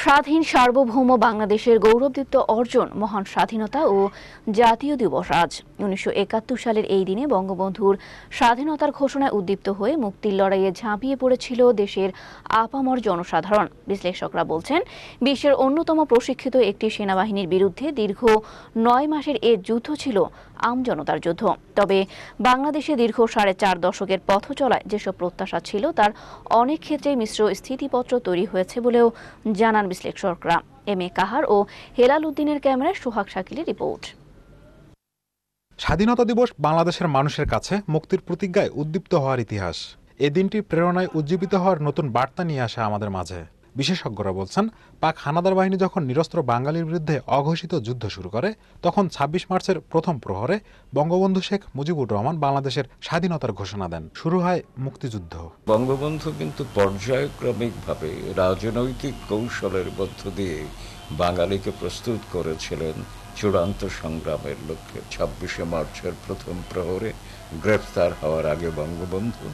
স্বাধীন সার্বভৌম বাংলাদেশের গৌরবদীপ্ত অর্জন মহান স্বাধীনতা ও জাতীয় দিবস আজ ১৯৭১ সালের এই দিনে বঙ্গবন্ধুর স্বাধীনতার ঘোষণায় উদ্দীপ্ত হয়ে মুক্তির লড়াইয়ে ঝাঁপিয়ে পড়েছিল দেশের আপামর জনসাধারণ। বিশ্লেষকরা বলছেন, বিশ্বের অন্যতম প্রশিক্ষিত একটি সেনাবাহিনীর বিরুদ্ধে দীর্ঘ ৯ মাসের এ যুদ্ধ ছিল আমজনতার যুদ্ধ। তবে বাংলাদেশে দীর্ঘ ৪.৫ দশকের পথ চলায় যেসব প্রত্যাশা ছিল তার অনেক ক্ষেত্রেই মিশ্র স্থিতিপত্র তৈরি হয়েছে বলেও জানান বিশ্লেষকরা। এম এ কাহার ও হেলাল উদ্দিনের ক্যামেরায় সোহাগ শাকিলের রিপোর্ট। স্বাধীনতা দিবস বাংলাদেশের মানুষের কাছে মুক্তির প্রতিজ্ঞায় উদ্দীপ্ত হওয়ার ইতিহাস। এ দিনটি প্রেরণায় উজ্জীবিত হওয়ার নতুন বার্তা নিয়ে আসে আমাদের মাঝে। বিশেষজ্ঞরা বলছেন, পাক হানাদার বাহিনী যখন নিরস্ত্র বাঙালির বিরুদ্ধে অঘোষিত যুদ্ধ শুরু করে, তখন ২৬ মার্চের প্রথম প্রহরে বঙ্গবন্ধু শেখ মুজিবুর রহমান বাংলাদেশের স্বাধীনতার ঘোষণা দেন। শুরু হয় মুক্তিযুদ্ধ। বঙ্গবন্ধু কিন্তু পর্যায়ক্রমিকভাবে রাজনৈতিক কৌশলের মধ্য দিয়ে বাঙালিকে প্রস্তুত করেছিলেন চূড়ান্ত সংগ্রামের লক্ষ্যে। ২৬শে মার্চের প্রথম প্রহরে গ্রেফতার হওয়ার আগে বঙ্গবন্ধু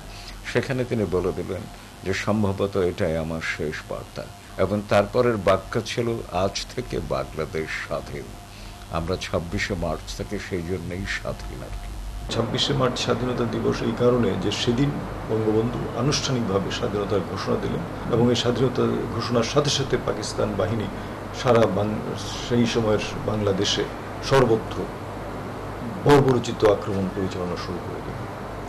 সেখানে তিনি বলে দিলেন যে সম্ভবত এটাই আমার শেষ বার্তা, এবং তারপরের বাক্য ছিল আজ থেকে বাংলাদেশ স্বাধীন। আমরা ২৬শে মার্চ থেকে সেই জন্যই স্বাধীন আর কি। ২৬শে মার্চ স্বাধীনতা দিবস এই কারণে যে সেদিন বঙ্গবন্ধু আনুষ্ঠানিকভাবে স্বাধীনতার ঘোষণা দিলেন, এবং এই স্বাধীনতা ঘোষণার সাথে সাথে পাকিস্তান বাহিনী সারা সেই সময়ের বাংলাদেশে সর্বত্র বর্বরচিত আক্রমণ পরিচালনা শুরু করে দিল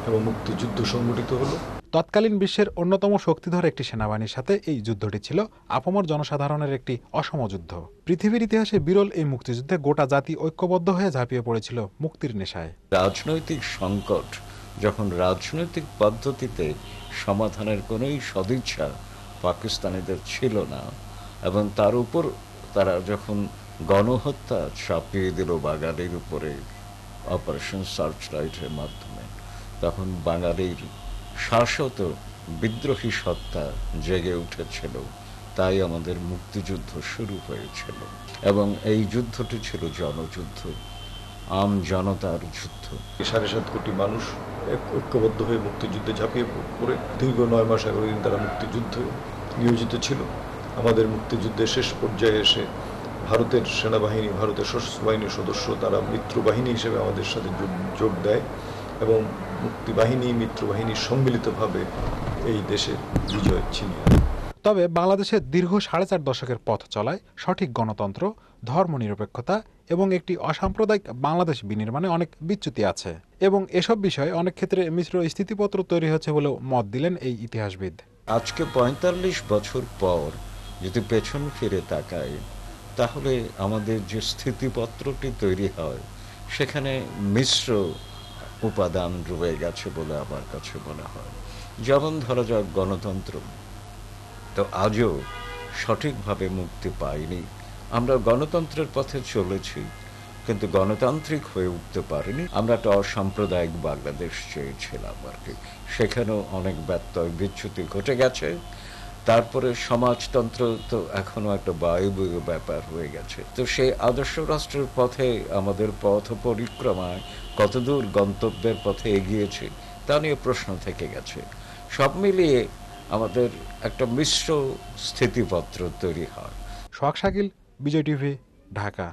এবং মুক্তিযুদ্ধ সংগঠিত হলো। তৎকালীন বিশ্বের অন্যতম শক্তিধর একটি সেনাবাহিনীর সাথে এই যুদ্ধটি ছিল আপামর জনসাধারণের একটি অসম যুদ্ধ। পৃথিবীর ইতিহাসে বিরল এই মুক্তিযুদ্ধে গোটা জাতি ঐক্যবদ্ধ হয়ে ঝাঁপিয়ে পড়েছিল মুক্তির নেশায়। রাজনৈতিক সংকট যখন রাজনৈতিক পদ্ধতিতে সমাধানের কোনোই সদিচ্ছা পাকিস্তানিদের ছিল না, এবং তার উপর তারা যখন গণহত্যা চাপিয়ে দিল বাঙালির উপরে অপারেশন সার্চলাইটের মাধ্যমে, তখন বাঙালির শাশ্বত বিদ্রোহী সত্তা জেগে উঠেছিল। তাই আমাদের মুক্তিযুদ্ধ শুরু হয়েছিল, এবং এই যুদ্ধটি ছিল জনযুদ্ধ, আম জনতার যুদ্ধ। ৭.৫ কোটি মানুষ ঐক্যবদ্ধ হয়ে মুক্তিযুদ্ধে ঝাঁপিয়ে পড়ে দীর্ঘ ৯ মাস ১১ দিন তারা মুক্তিযুদ্ধে নিয়োজিত ছিল। আমাদের মুক্তিযুদ্ধের শেষ পর্যায়ে এসে ভারতের সেনাবাহিনী, ভারতের সশস্ত্র বাহিনীর সদস্য তারা মিত্রবাহিনী হিসেবে আমাদের সাথে যোগ দেয়, এবং মুক্তিবাহিনী মিত্রবাহিনী সম্মিলিতভাবে এই দেশের বিজয় ছিনিয়ে আনে। তবে বাংলাদেশের দীর্ঘ ৪.৫ দশকের পথ চলায় সঠিক গণতন্ত্র, ধর্মনিরপেক্ষতা এবং একটি অসাম্প্রদায়িক বাংলাদেশ বিনির্মাণে অনেক বিচ্যুতি আছে, এবং এসব বিষয়ে অনেক ক্ষেত্রে মিশ্র স্থিতিপত্র তৈরি হচ্ছে বলেও মত দিলেন এই ইতিহাসবিদ। আজকে ৪৫ বছর পর যদি পেছন ফিরে তাকাই, তাহলে আমাদের যে স্থিতিপত্রটি তৈরি হয় সেখানে মিশ্র উপাদান রয়ে গেছে বলে আমার কাছে মনে হয়। যেমন ধরা যাক গণতন্ত্র, তো আজও সঠিকভাবে মুক্তি পাইনি। আমরা গণতন্ত্রের পথে চলেছি, কিন্তু গণতান্ত্রিক হয়ে উঠতে পারিনি। আমরা একটা অসাম্প্রদায়িক বাংলাদেশ চেয়েছিলাম আর কি, সেখানেও অনেক ব্যত্যয় বিচ্যুতি ঘটে গেছে। তারপরে সমাজতন্ত্র তো এখনো একটা বায়বীয় ব্যাপার হয়ে গেছে। তো সেই আদর্শ রাষ্ট্রের পথে আমাদের পথ পরিক্রমায় কতদূর গন্তব্যের পথে এগিয়েছে তা নিয়ে প্রশ্ন থেকে গেছে। সব মিলিয়ে আমাদের একটা মিশ্র স্থিতিপত্র তৈরি হয়। সোহাগ শাকিল, বিজয় টিভি, ঢাকা।